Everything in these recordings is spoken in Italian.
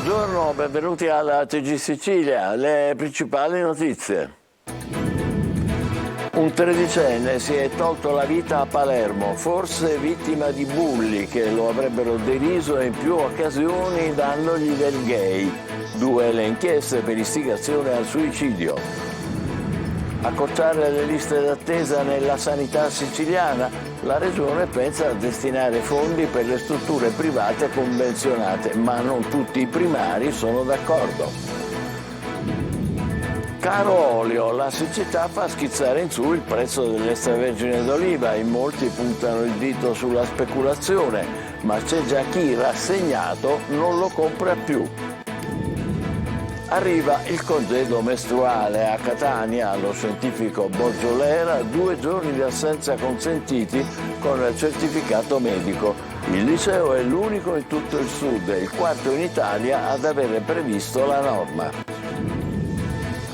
Buongiorno, benvenuti alla TG Sicilia. Le principali notizie. Un tredicenne si è tolto la vita a Palermo, forse vittima di bulli che lo avrebbero deriso in più occasioni dandogli del gay. 2 le inchieste per istigazione al suicidio. Accorciare le liste d'attesa nella sanità siciliana? La Regione pensa a destinare fondi per le strutture private convenzionate, ma non tutti i primari sono d'accordo. Caro olio, la siccità fa schizzare in su il prezzo dell'extravergine d'oliva. In molti puntano il dito sulla speculazione, ma c'è già chi rassegnato non lo compra più. Arriva il congedo mestruale a Catania, allo scientifico Borgiolera, 2 giorni di assenza consentiti con certificato medico. Il liceo è l'unico in tutto il sud e il 4º in Italia ad avere previsto la norma.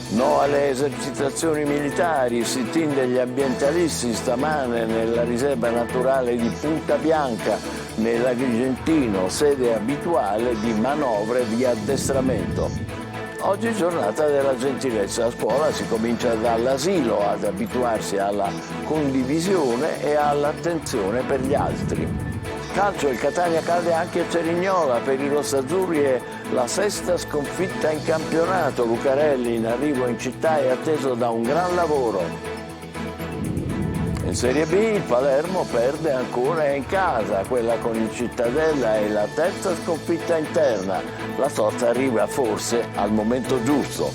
No alle esercitazioni militari, sit-in degli ambientalisti stamane nella riserva naturale di Punta Bianca, nell'Agrigentino, sede abituale di manovre di addestramento. Oggi giornata della gentilezza. A scuola si comincia dall'asilo ad abituarsi alla condivisione e all'attenzione per gli altri. Calcio, il Catania cade anche a Cerignola, per i rossazzurri è la 6ª sconfitta in campionato. Lucarelli in arrivo in città è atteso da un gran lavoro. In Serie B il Palermo perde ancora in casa, quella con il Cittadella è la 3ª sconfitta interna. La sorta arriva forse al momento giusto.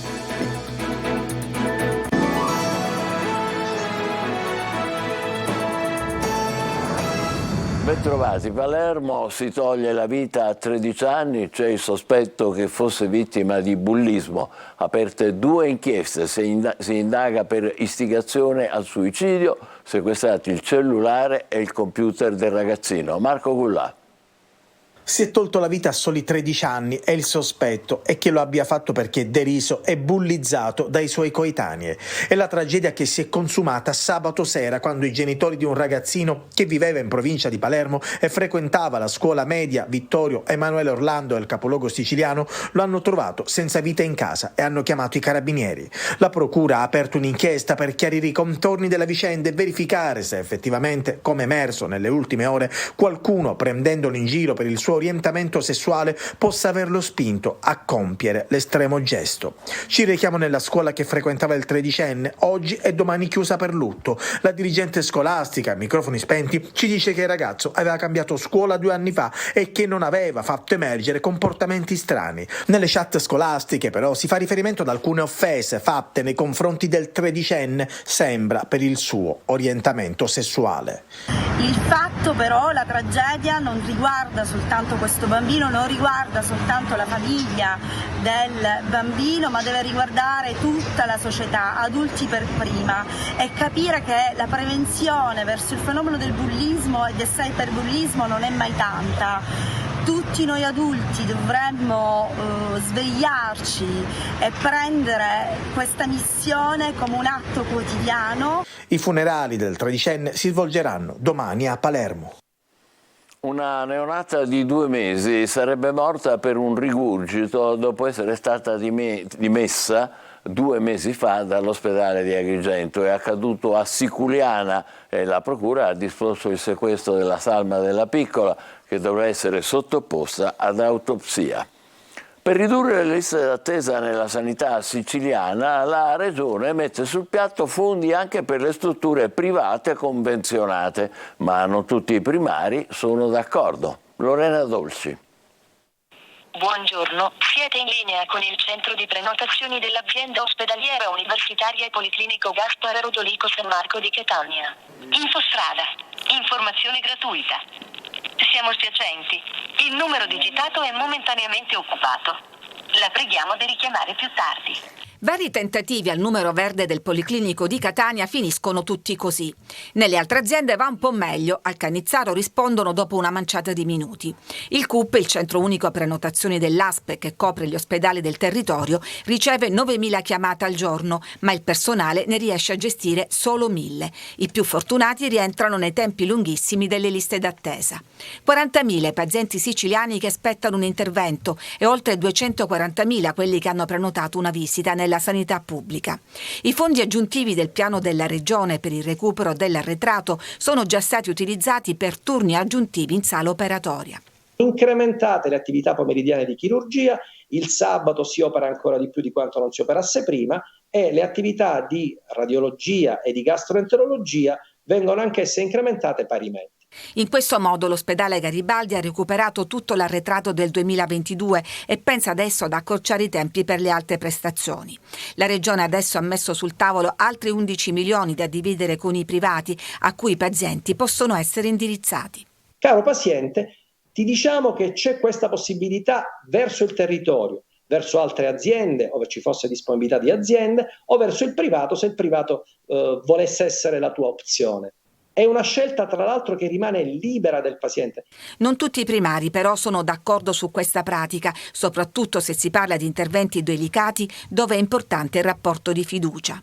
Bentrovati. Palermo si toglie la vita a 13 anni, c'è il sospetto che fosse vittima di bullismo. Aperte 2 inchieste, si indaga per istigazione al suicidio, sequestrati il cellulare e il computer del ragazzino. Marco Gullà. Si è tolto la vita a soli 13 anni e il sospetto è che lo abbia fatto perché deriso e bullizzato dai suoi coetanei. È la tragedia che si è consumata sabato sera quando i genitori di un ragazzino che viveva in provincia di Palermo e frequentava la scuola media Vittorio Emanuele Orlando del capoluogo siciliano lo hanno trovato senza vita in casa e hanno chiamato i carabinieri. La procura ha aperto un'inchiesta per chiarire i contorni della vicenda e verificare se effettivamente, come emerso nelle ultime ore, qualcuno prendendolo in giro per il suo orientamento sessuale possa averlo spinto a compiere l'estremo gesto. Ci rechiamo nella scuola che frequentava il tredicenne, oggi e domani chiusa per lutto. La dirigente scolastica, a microfoni spenti, ci dice che il ragazzo aveva cambiato scuola 2 anni fa e che non aveva fatto emergere comportamenti strani. Nelle chat scolastiche però si fa riferimento ad alcune offese fatte nei confronti del tredicenne, sembra per il suo orientamento sessuale. Il fatto però, la tragedia non riguarda soltanto questo bambino, non riguarda soltanto la famiglia del bambino, ma deve riguardare tutta la società, adulti per prima, e capire che la prevenzione verso il fenomeno del bullismo e del cyberbullismo non è mai tanta. Tutti noi adulti dovremmo svegliarci e prendere questa missione come un atto quotidiano. I funerali del tredicenne si svolgeranno domani a Palermo. Una neonata di 2 mesi sarebbe morta per un rigurgito dopo essere stata dimessa 2 mesi fa dall'ospedale di Agrigento. È accaduto a Siculiana e la procura ha disposto il sequestro della salma della piccola, che dovrà essere sottoposta ad autopsia. Per ridurre le liste d'attesa nella sanità siciliana, la Regione mette sul piatto fondi anche per le strutture private convenzionate, ma non tutti i primari sono d'accordo. Lorena Dolci. Buongiorno, siete in linea con il centro di prenotazioni dell'azienda ospedaliera universitaria e policlinico Gaspare Rodolico San Marco di Catania. Infostrada, informazione gratuita. Siamo spiacenti, il numero digitato è momentaneamente occupato. La preghiamo di richiamare più tardi. Vari tentativi al numero verde del Policlinico di Catania finiscono tutti così. Nelle altre aziende va un po' meglio, al Cannizzaro rispondono dopo una manciata di minuti. Il CUP, il centro unico a prenotazioni dell'ASP che copre gli ospedali del territorio, riceve 9.000 chiamate al giorno, ma il personale ne riesce a gestire solo 1.000. I più fortunati rientrano nei tempi lunghissimi delle liste d'attesa. 40.000 pazienti siciliani che aspettano un intervento e oltre 240.000 quelli che hanno prenotato una visita nella sanità pubblica. I fondi aggiuntivi del piano della Regione per il recupero dell'arretrato sono già stati utilizzati per turni aggiuntivi in sala operatoria. Incrementate le attività pomeridiane di chirurgia, il sabato si opera ancora di più di quanto non si operasse prima e le attività di radiologia e di gastroenterologia vengono anch'esse incrementate parimenti. In questo modo l'ospedale Garibaldi ha recuperato tutto l'arretrato del 2022 e pensa adesso ad accorciare i tempi per le altre prestazioni. La Regione adesso ha messo sul tavolo altri 11 milioni da dividere con i privati a cui i pazienti possono essere indirizzati. Caro paziente, ti diciamo che c'è questa possibilità verso il territorio, verso altre aziende, ove ci fosse disponibilità di aziende, o verso il privato, se il privato volesse essere la tua opzione. È una scelta, tra l'altro, che rimane libera del paziente. Non tutti i primari però sono d'accordo su questa pratica, soprattutto se si parla di interventi delicati dove è importante il rapporto di fiducia.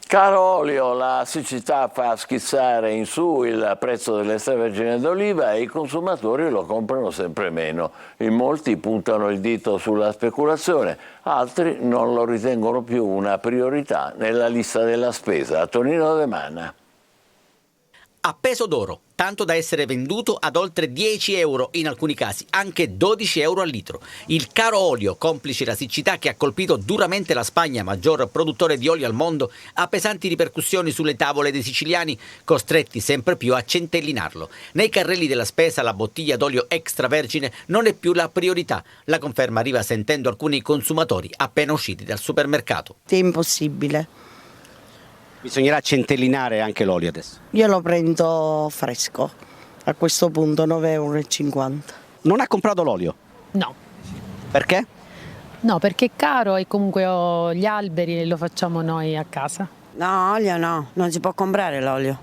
Caro olio, la siccità fa schizzare in su il prezzo dell'extravergine d'oliva e i consumatori lo comprano sempre meno. In molti puntano il dito sulla speculazione, altri non lo ritengono più una priorità nella lista della spesa. Tonino De Manna. A peso d'oro, tanto da essere venduto ad oltre 10 euro, in alcuni casi anche 12 euro al litro. Il caro olio, complice la siccità che ha colpito duramente la Spagna, maggior produttore di olio al mondo, ha pesanti ripercussioni sulle tavole dei siciliani, costretti sempre più a centellinarlo. Nei carrelli della spesa la bottiglia d'olio extravergine non è più la priorità. La conferma arriva sentendo alcuni consumatori appena usciti dal supermercato. È impossibile. Bisognerà centellinare anche l'olio adesso. Io lo prendo fresco, a questo punto 9,50 euro. Non ha comprato l'olio? No. Perché? No, perché è caro e comunque ho gli alberi e lo facciamo noi a casa. No, olio no, non si può comprare l'olio,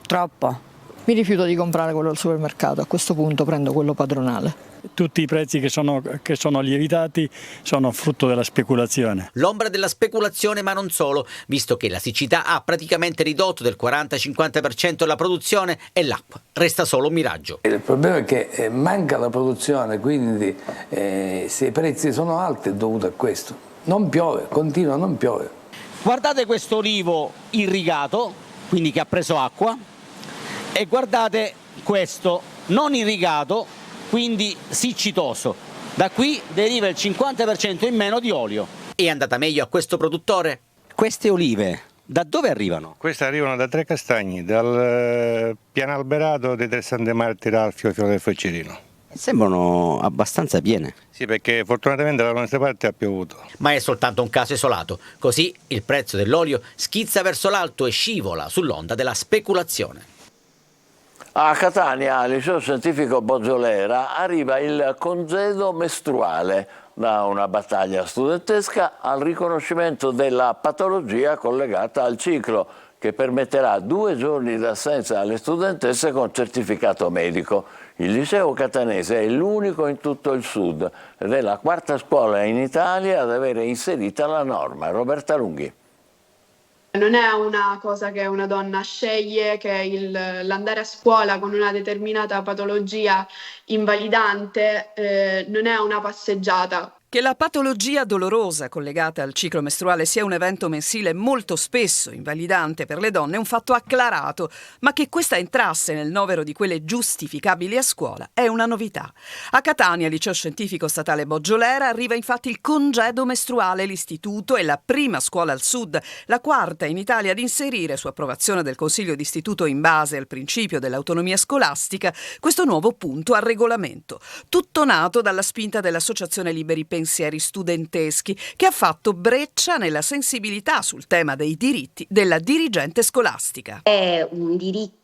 troppo. Mi rifiuto di comprare quello al supermercato, a questo punto prendo quello padronale. Tutti i prezzi che sono lievitati sono frutto della speculazione. L'ombra della speculazione, ma non solo, visto che la siccità ha praticamente ridotto del 40-50% la produzione e l'acqua resta solo un miraggio. Il problema è che manca la produzione, quindi se i prezzi sono alti è dovuto a questo. Non piove, continua a non piovere. Guardate questo olivo irrigato, quindi che ha preso acqua, e guardate questo non irrigato, quindi siccitoso. Da qui deriva il 50% in meno di olio. È andata meglio a questo produttore? Queste olive da dove arrivano? Queste arrivano da Trecastagni, dal piano alberato dei Tre Sante Martiri al Fiore del Foccerino. Sembrano abbastanza piene. Sì, perché fortunatamente dalla nostra parte ha piovuto. Ma è soltanto un caso isolato. Così il prezzo dell'olio schizza verso l'alto e scivola sull'onda della speculazione. A Catania, al liceo scientifico Bozzolera, arriva il congedo mestruale, da una battaglia studentesca al riconoscimento della patologia collegata al ciclo, che permetterà 2 giorni d'assenza alle studentesse con certificato medico. Il liceo catanese è l'unico in tutto il sud ed è la 4ª scuola in Italia ad avere inserita la norma. Roberta Lunghi. Non è una cosa che una donna sceglie, che l'andare a scuola con una determinata patologia invalidante non è una passeggiata. Che la patologia dolorosa collegata al ciclo mestruale sia un evento mensile molto spesso invalidante per le donne è un fatto acclarato, ma che questa entrasse nel novero di quelle giustificabili a scuola è una novità. A Catania, liceo scientifico statale Bozzolera, arriva infatti il congedo mestruale. L'istituto è la prima scuola al sud, la 4ª in Italia ad inserire, su approvazione del Consiglio d'Istituto in base al principio dell'autonomia scolastica, questo nuovo punto al regolamento. Tutto nato dalla spinta dell'Associazione Liberi Pensieri studenteschi, che ha fatto breccia nella sensibilità sul tema dei diritti della dirigente scolastica. È un diritto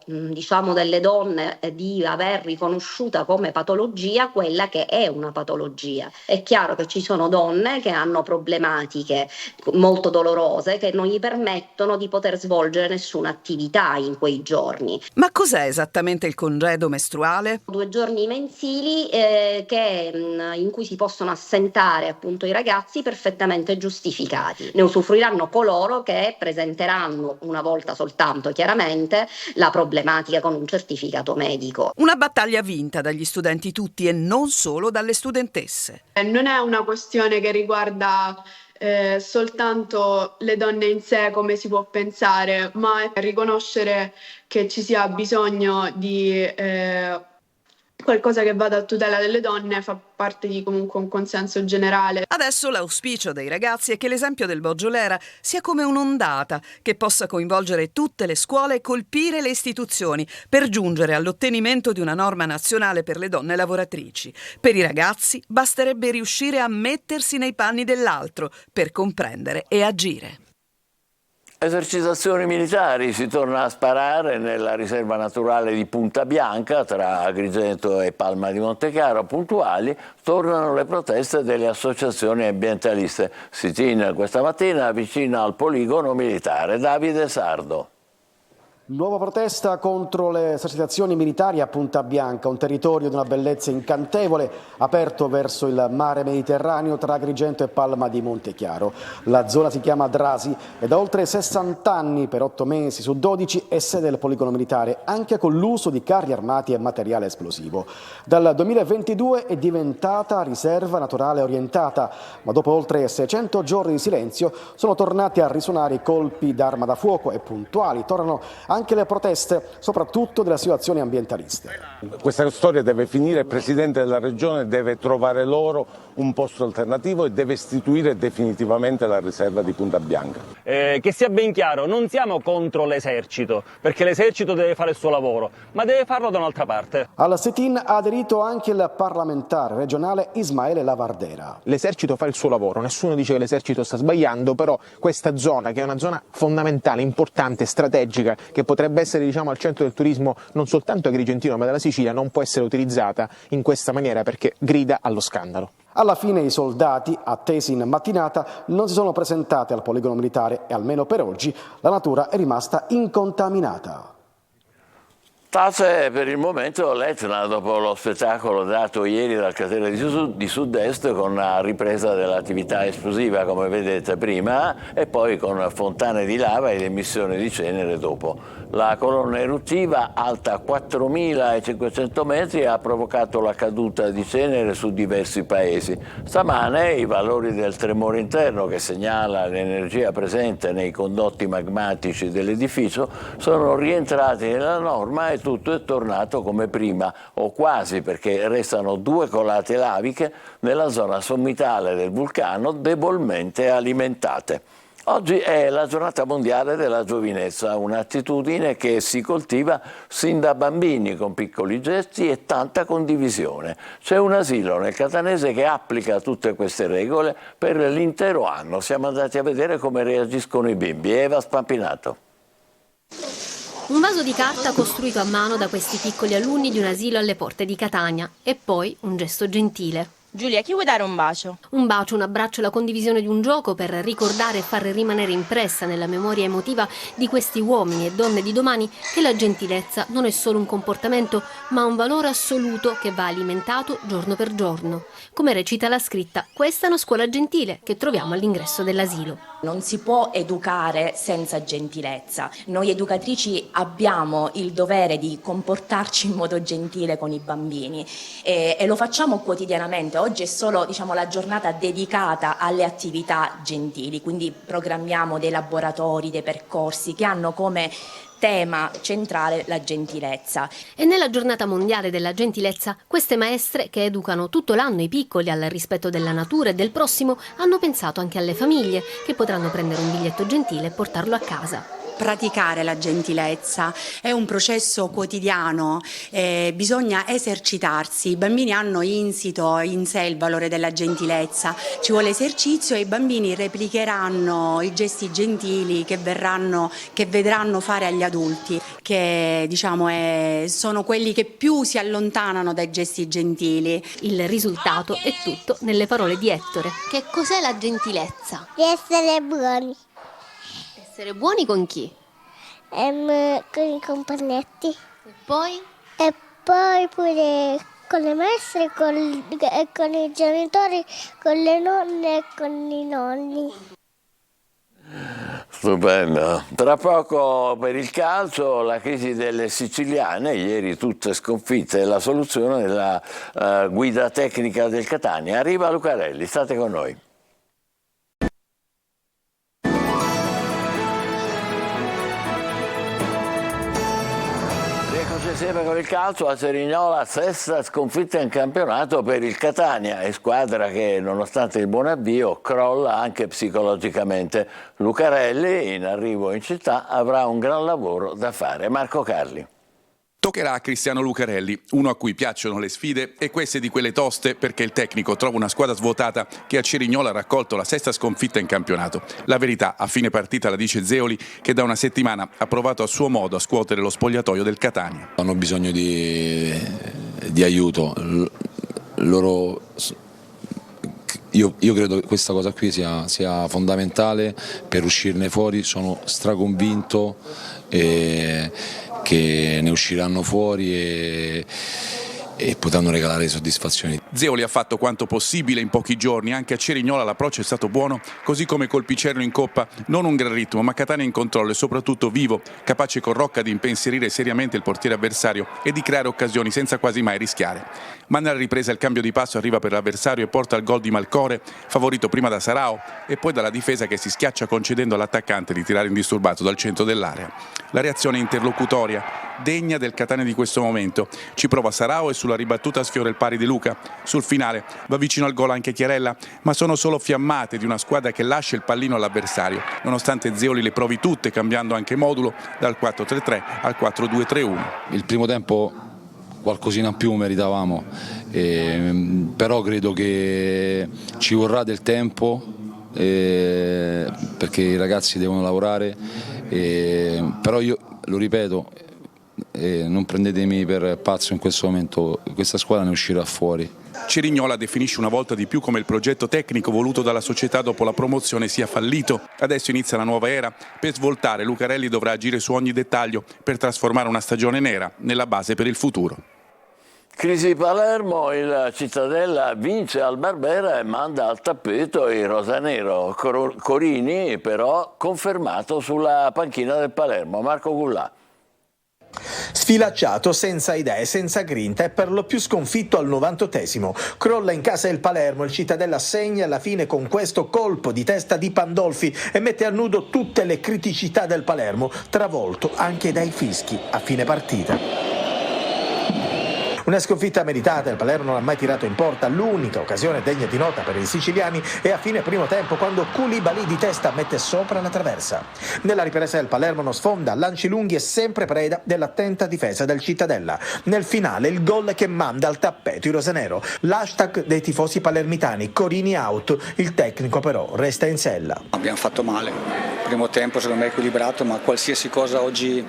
diciamo delle donne di aver riconosciuta come patologia quella che è una patologia. È chiaro che ci sono donne che hanno problematiche molto dolorose che non gli permettono di poter svolgere nessuna attività in quei giorni. Ma cos'è esattamente il congedo mestruale? 2 giorni mensili in cui si possono assentare appunto i ragazzi perfettamente giustificati. Ne usufruiranno coloro che presenteranno una volta soltanto chiaramente la problematica con un certificato medico. Una battaglia vinta dagli studenti tutti e non solo dalle studentesse. Non è una questione che riguarda soltanto le donne in sé, come si può pensare, ma è riconoscere che ci sia bisogno di qualcosa che vada a tutela delle donne, fa parte di comunque un consenso generale. Adesso l'auspicio dei ragazzi è che l'esempio del Boggiolera sia come un'ondata che possa coinvolgere tutte le scuole e colpire le istituzioni per giungere all'ottenimento di una norma nazionale per le donne lavoratrici. Per i ragazzi basterebbe riuscire a mettersi nei panni dell'altro per comprendere e agire. Esercitazioni militari, si torna a sparare nella riserva naturale di Punta Bianca tra Agrigento e Palma di Montechiaro. Puntuali tornano le proteste delle associazioni ambientaliste. Sit-in questa mattina vicino al poligono militare. Davide Sardo. Nuova protesta contro le esercitazioni militari a Punta Bianca, un territorio di una bellezza incantevole aperto verso il mare Mediterraneo tra Agrigento e Palma di Montechiaro. La zona si chiama Drasi e da oltre 60 anni, per 8 mesi su 12, è sede del poligono militare, anche con l'uso di carri armati e materiale esplosivo. Dal 2022 è diventata riserva naturale orientata, ma dopo oltre 600 giorni di silenzio sono tornati a risuonare i colpi d'arma da fuoco e puntuali tornano anche le proteste, soprattutto delle associazioni ambientaliste. Questa storia deve finire, il Presidente della Regione deve trovare loro un posto alternativo e deve istituire definitivamente la riserva di Punta Bianca. Che sia ben chiaro, non siamo contro l'esercito, perché l'esercito deve fare il suo lavoro, ma deve farlo da un'altra parte. Al sit-in ha aderito anche il parlamentare regionale Ismaele Lavardera. L'esercito fa il suo lavoro, nessuno dice che l'esercito sta sbagliando, però questa zona, che è una zona fondamentale, importante, strategica, che potrebbe essere al centro del turismo non soltanto agrigentino ma della Sicilia, non può essere utilizzata in questa maniera perché grida allo scandalo. Alla fine i soldati, attesi in mattinata, non si sono presentati al poligono militare e almeno per oggi la natura è rimasta incontaminata. Tace per il momento l'Etna dopo lo spettacolo dato ieri dal cratere di Sud-Est con la ripresa dell'attività esplosiva come vedete prima e poi con fontane di lava ed emissione di cenere dopo. La colonna eruttiva alta 4.500 metri ha provocato la caduta di cenere su diversi paesi. Stamane i valori del tremore interno che segnala l'energia presente nei condotti magmatici dell'edificio sono rientrati nella norma e tutto è tornato come prima, o quasi, perché restano 2 colate laviche nella zona sommitale del vulcano debolmente alimentate. Oggi è la giornata mondiale della giovinezza, un'attitudine che si coltiva sin da bambini con piccoli gesti e tanta condivisione. C'è un asilo nel Catanese che applica tutte queste regole per l'intero anno. Siamo andati a vedere come reagiscono i bimbi. Eva Spampinato. Un vaso di carta costruito a mano da questi piccoli alunni di un asilo alle porte di Catania e poi un gesto gentile. Giulia, chi vuoi dare un bacio? Un bacio, un abbraccio e la condivisione di un gioco per ricordare e far rimanere impressa nella memoria emotiva di questi uomini e donne di domani che la gentilezza non è solo un comportamento, ma un valore assoluto che va alimentato giorno per giorno. Come recita la scritta, questa è una scuola gentile che troviamo all'ingresso dell'asilo. Non si può educare senza gentilezza. Noi educatrici abbiamo il dovere di comportarci in modo gentile con i bambini e lo facciamo quotidianamente. Oggi è solo la giornata dedicata alle attività gentili, quindi programmiamo dei laboratori, dei percorsi che hanno come tema centrale la gentilezza. E nella giornata mondiale della gentilezza, queste maestre che educano tutto l'anno i piccoli al rispetto della natura e del prossimo hanno pensato anche alle famiglie che potranno prendere un biglietto gentile e portarlo a casa. Praticare la gentilezza è un processo quotidiano, bisogna esercitarsi, i bambini hanno insito in sé il valore della gentilezza, ci vuole esercizio e i bambini replicheranno i gesti gentili che vedranno fare agli adulti. che sono quelli che più si allontanano dai gesti gentili. Il risultato è tutto nelle parole di Ettore. Che cos'è la gentilezza? Di essere buoni. Essere buoni con chi? Con i compagnetti. E poi? E poi pure con le maestre, con i genitori, con le nonne e con i nonni. Stupendo. Tra poco per il calcio la crisi delle siciliane, ieri tutte sconfitte, e la soluzione della guida tecnica del Catania. Arriva Lucarelli, state con noi. Insieme con il calcio a Cerignola, sesta sconfitta in campionato per il Catania, e squadra che nonostante il buon avvio crolla anche psicologicamente. Lucarelli, in arrivo in città, avrà un gran lavoro da fare. Marco Carli. Toccherà a Cristiano Lucarelli, uno a cui piacciono le sfide e queste di quelle toste, perché il tecnico trova una squadra svuotata che a Cerignola ha raccolto la sesta sconfitta in campionato. La verità, a fine partita la dice Zeoli, che da una settimana ha provato a suo modo a scuotere lo spogliatoio del Catania. Hanno bisogno di aiuto. Io credo che questa cosa qui sia fondamentale per uscirne fuori. Sono straconvinto che ne usciranno fuori e potranno regalare soddisfazioni. Zeoli ha fatto quanto possibile in pochi giorni, anche a Cerignola l'approccio è stato buono, così come col Picerno in coppa, non un gran ritmo, ma Catania in controllo e soprattutto vivo, capace con Rocca di impensierire seriamente il portiere avversario e di creare occasioni senza quasi mai rischiare. Ma nella ripresa il cambio di passo arriva per l'avversario e porta al gol di Malcore, favorito prima da Sarao e poi dalla difesa che si schiaccia concedendo all'attaccante di tirare indisturbato dal centro dell'area. La reazione interlocutoria, degna del Catania di questo momento. Ci prova Sarao e sulla ribattuta sfiora il pari di Luca. Sul finale va vicino al gol anche Chiarella, ma sono solo fiammate di una squadra che lascia il pallino all'avversario, nonostante Zeoli le provi tutte, cambiando anche modulo dal 4-3-3 al 4-2-3-1. Il primo tempo qualcosina più meritavamo, però credo che ci vorrà del tempo perché i ragazzi devono lavorare, però io lo ripeto, non prendetemi per pazzo in questo momento, questa squadra ne uscirà fuori. Cerignola definisce una volta di più come il progetto tecnico voluto dalla società dopo la promozione sia fallito. Adesso inizia la nuova era. Per svoltare Lucarelli dovrà agire su ogni dettaglio per trasformare una stagione nera nella base per il futuro. Crisi Palermo, il Cittadella vince al Barbera e manda al tappeto il rosanero. Corini però confermato sulla panchina del Palermo. Marco Gullà. Sfilacciato, senza idee, senza grinta e per lo più sconfitto al 98esimo. Crolla in casa il Palermo, il Cittadella segna alla fine con questo colpo di testa di Pandolfi e mette a nudo tutte le criticità del Palermo, travolto anche dai fischi a fine partita. Una sconfitta meritata, il Palermo non ha mai tirato in porta, l'unica occasione degna di nota per i siciliani è a fine primo tempo quando Koulibaly di testa mette sopra la traversa. Nella ripresa il Palermo non sfonda, lanci lunghi e sempre preda dell'attenta difesa del Cittadella. Nel finale il gol che manda al tappeto il rosanero, l'hashtag dei tifosi palermitani, Corini out, il tecnico però resta in sella. Abbiamo fatto male, primo tempo secondo me equilibrato, ma qualsiasi cosa oggi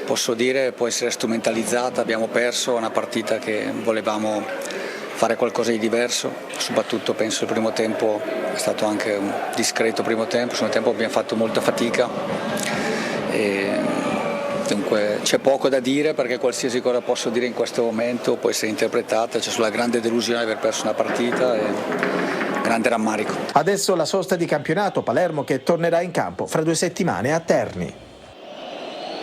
posso dire può essere strumentalizzata, abbiamo perso una partita che volevamo fare qualcosa di diverso, soprattutto penso il primo tempo è stato anche un discreto primo tempo, il secondo tempo abbiamo fatto molta fatica e dunque c'è poco da dire perché qualsiasi cosa posso dire in questo momento può essere interpretata, c'è sulla grande delusione di aver perso una partita e grande rammarico. Adesso la sosta di campionato, Palermo che tornerà in campo fra 2 settimane a Terni.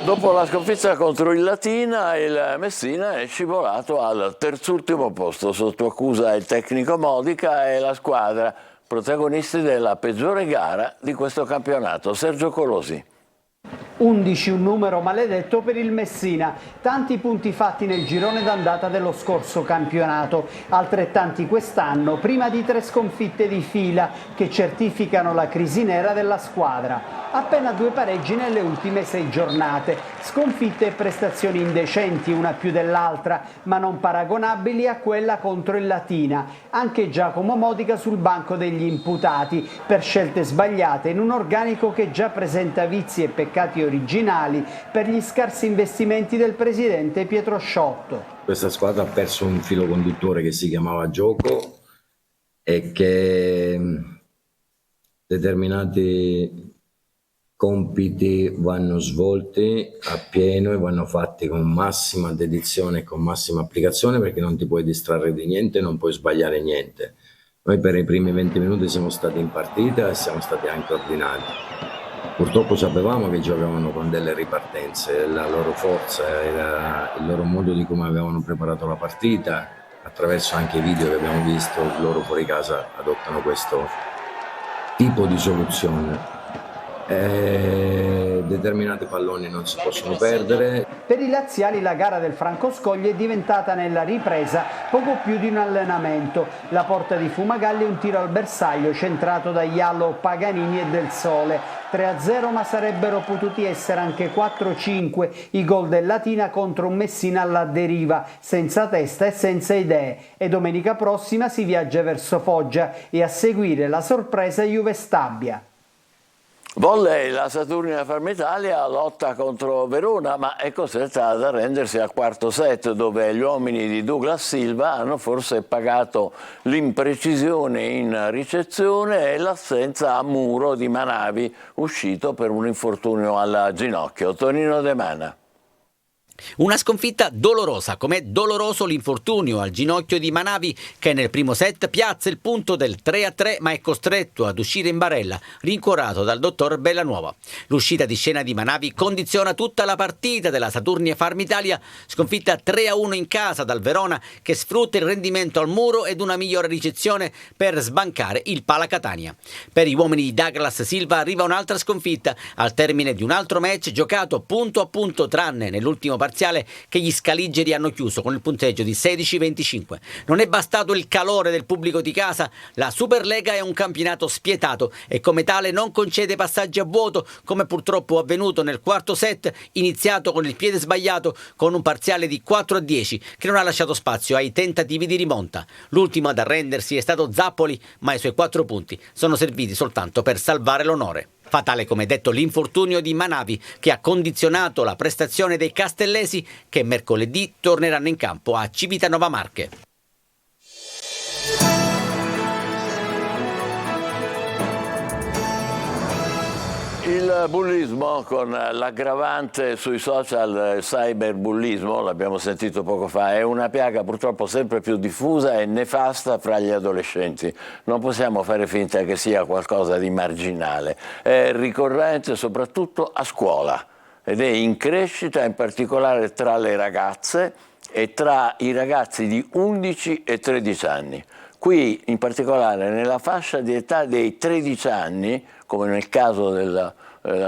Dopo la sconfitta contro il Latina, il Messina è scivolato al terzultimo posto. Sotto accusa il tecnico Modica e la squadra, protagonisti della peggiore gara di questo campionato. Sergio Colosi. 11, un numero maledetto per il Messina, tanti punti fatti nel girone d'andata dello scorso campionato, altrettanti quest'anno, prima di 3 sconfitte di fila che certificano la crisi nera della squadra. Appena 2 pareggi nelle ultime 6 giornate, sconfitte e prestazioni indecenti una più dell'altra, ma non paragonabili a quella contro il Latina. Anche Giacomo Modica sul banco degli imputati per scelte sbagliate in un organico che già presenta vizi e peccati originali originali per gli scarsi investimenti del presidente Pietro Sciotto. Questa squadra ha perso un filo conduttore che si chiamava gioco e che determinati compiti vanno svolti a pieno e vanno fatti con massima dedizione e con massima applicazione, perché non ti puoi distrarre di niente, non puoi sbagliare niente. Noi per i primi 20 minuti siamo stati in partita e siamo stati anche ordinati. Purtroppo sapevamo che giocavano con delle ripartenze, la loro forza era il loro modo di come avevano preparato la partita. Attraverso anche i video che abbiamo visto, loro fuori casa adottano questo tipo di soluzione. Determinati palloni non si possono perdere. Per i laziali la gara del Francoscogli è diventata nella ripresa poco più di un allenamento. La porta di Fumagalli è un tiro al bersaglio centrato da Ialo, Paganini e Del Sole. 3-0, ma sarebbero potuti essere anche 4-5 i gol del Latina contro un Messina alla deriva, senza testa e senza idee. E domenica prossima si viaggia verso Foggia e a seguire la sorpresa Juve Stabia. Volley, la Saturnia Farmitalia lotta contro Verona, ma è costretta ad arrendersi al quarto set, dove gli uomini di Douglas Silva hanno forse pagato l'imprecisione in ricezione e l'assenza a muro di Manavi, uscito per un infortunio al ginocchio. Tonino De Mana. Una sconfitta dolorosa, com'è doloroso l'infortunio al ginocchio di Manavi, che nel primo set piazza il punto del 3-3, ma è costretto ad uscire in barella, rincuorato dal dottor Bellanuova. L'uscita di scena di Manavi condiziona tutta la partita della Saturnia Farmitalia, sconfitta 3-1 in casa dal Verona, che sfrutta il rendimento al muro ed una migliore ricezione per sbancare il Pala Catania. Per gli uomini di Douglas Silva arriva un'altra sconfitta al termine di un altro match giocato punto a punto, tranne nell'ultimo parziale che gli scaligeri hanno chiuso con il punteggio di 16-25. Non è bastato il calore del pubblico di casa, la Superlega è un campionato spietato e come tale non concede passaggi a vuoto, come purtroppo avvenuto nel quarto set, iniziato con il piede sbagliato con un parziale di 4-10 che non ha lasciato spazio ai tentativi di rimonta. L'ultimo ad arrendersi è stato Zappoli, ma i suoi 4 punti sono serviti soltanto per salvare l'onore. Fatale, come detto, l'infortunio di Manavi, che ha condizionato la prestazione dei castellesi, che mercoledì torneranno in campo a Civitanova Marche. Il bullismo, con l'aggravante sui social, cyberbullismo, l'abbiamo sentito poco fa, è una piaga purtroppo sempre più diffusa e nefasta fra gli adolescenti. Non possiamo fare finta che sia qualcosa di marginale. È ricorrente soprattutto a scuola ed è in crescita, in particolare tra le ragazze e tra i ragazzi di 11 e 13 anni. Qui, in particolare, nella fascia di età dei 13 anni, come nel caso della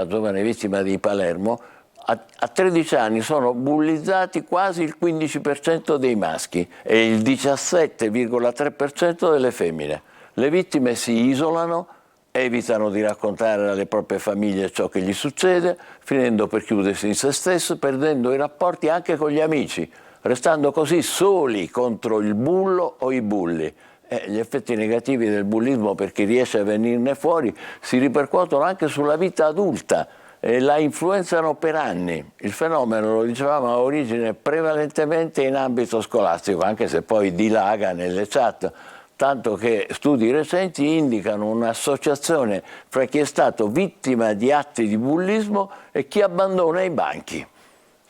giovane vittima di Palermo, a 13 anni sono bullizzati quasi il 15% dei maschi e il 17,3% delle femmine. Le vittime si isolano, evitano di raccontare alle proprie famiglie ciò che gli succede, finendo per chiudersi in se stesso, perdendo i rapporti anche con gli amici, restando così soli contro il bullo o i bulli. Gli effetti negativi del bullismo, per chi riesce a venirne fuori, si ripercuotono anche sulla vita adulta e la influenzano per anni. Il fenomeno, lo dicevamo, ha origine prevalentemente in ambito scolastico, anche se poi dilaga nelle chat, tanto che studi recenti indicano un'associazione fra chi è stato vittima di atti di bullismo e chi abbandona i banchi.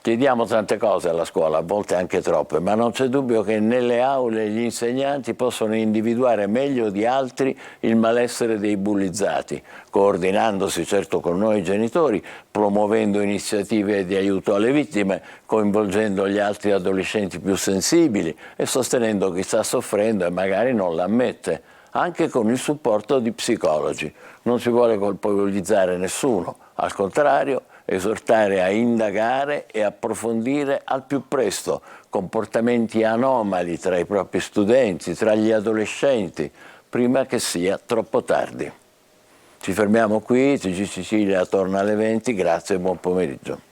Chiediamo tante cose alla scuola, a volte anche troppe, ma non c'è dubbio che nelle aule gli insegnanti possono individuare meglio di altri il malessere dei bullizzati, coordinandosi certo con noi genitori, promuovendo iniziative di aiuto alle vittime, coinvolgendo gli altri adolescenti più sensibili e sostenendo chi sta soffrendo e magari non l'ammette, anche con il supporto di psicologi. Non si vuole colpevolizzare nessuno, al contrario, esortare a indagare e approfondire al più presto comportamenti anomali tra i propri studenti, tra gli adolescenti, prima che sia troppo tardi. Ci fermiamo qui, TG Sicilia torna alle 20, grazie e buon pomeriggio.